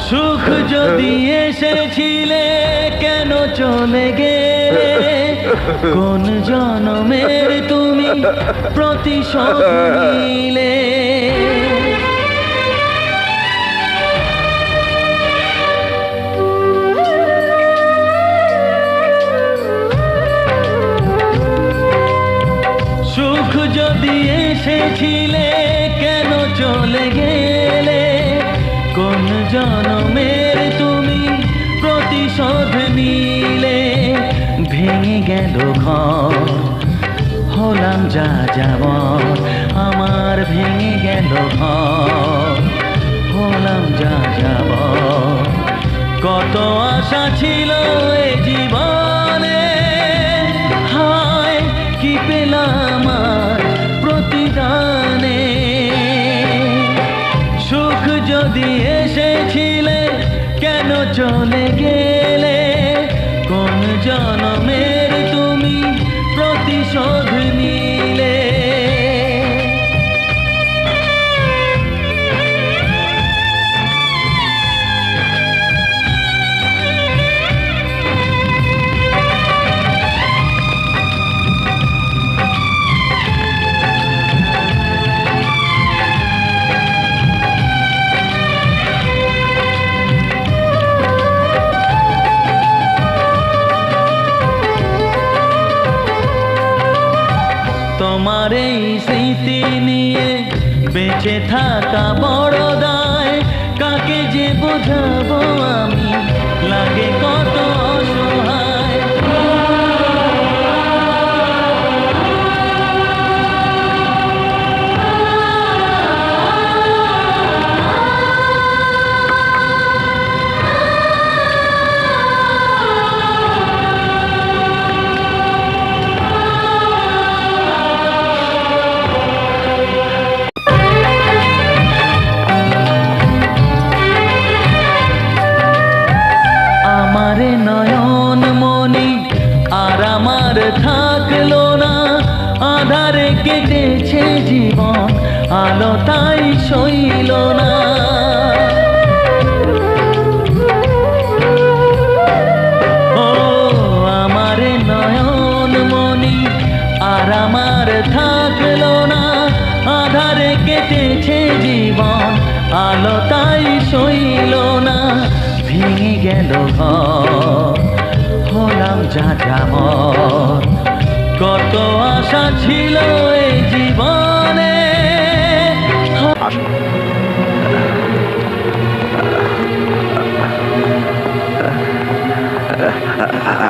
সুখ যদি এসেছিলে কেন চলে গেলে? কোন জনমের তুমি প্রতিশোধ নিলে? সুখ যদি এসেছিলে কেন চলে গেলে? কোন জনমের তুমি প্রতিশোধ নিলে? ভেঙে গেল ঘর, হলাম যা যাবর, আমার ভেঙে গেল ঘর, হলাম যা যাবর। কত আশা ছিল এ জীবনে, হায় কি পেলাম আর প্রতিদানে? সুখ যদি এসেছিলে কেন চলে গেলে? কোন জনমের তুমি প্রতিশোধ নিলে? তোমার এই স্মৃতি নিয়ে বেঁচে থাকা বড় দায়, কাকে যে বোঝাবো আমি, লাগে কত অসহায়। আমারে নয়ন মনি আর আমার থাকলো না, আধারে কেটেছে জীবন, আলো তাই সইল না। ও আমারে নয়ন মনি আর আমার থাকলো না, আধারে কেটেছে জীবন, আলো তাই সইল না। ভেঙে গেল ঘর, হলাম যা যাবর, কত আশা ছিল এই জীবনে।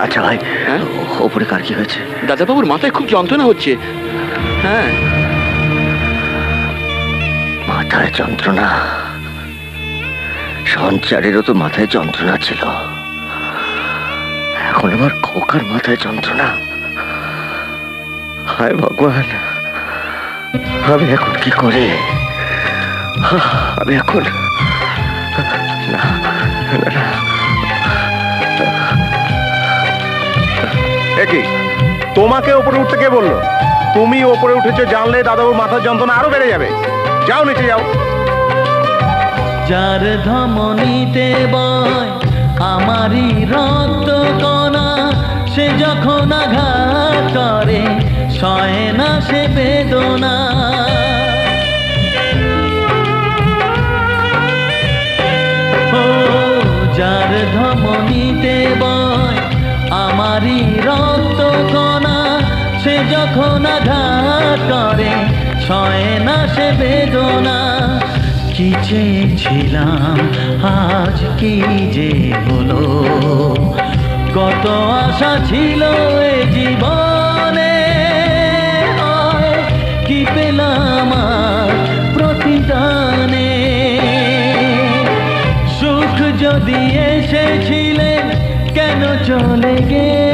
আচ্ছা ভাই, ওপরে কার কি হয়েছে? দাদাবাবুর মাথায় খুব যন্ত্রণা হচ্ছে। হ্যাঁ, মাথায় যন্ত্রণা? সঞ্চারেরও তো মাথায় যন্ত্রণা ছিল, এখন আমার খোকার মাথায় যন্ত্রণা। হায় ভগবান, আমি এখন কি করি? আমি এখন না না। একই তোমাকে ওপরে উঠতে কে বললো? তুমি ওপরে উঠেছো জানলে দাদাবাবুর মাথার যন্ত্রণা আরো বেড়ে যাবে। যাও নিচে যাও। যার ধমনীতে বয় আমারই রক্ত কণা, সে যখন আঘাত করে সয় না সে বেদনা। ও যার ধমনীতে বয় আমারই রক্ত কণা, সে যখন আঘাত করে সয় না সে বেদনা। কি চেয়েছিলাম আজ কি যে হলো, কত আশা ছিল এ জীবনে, কি পেলাম আর প্রতিদানে? সুখ যদি এসেছিলে কেন চলে গেলে?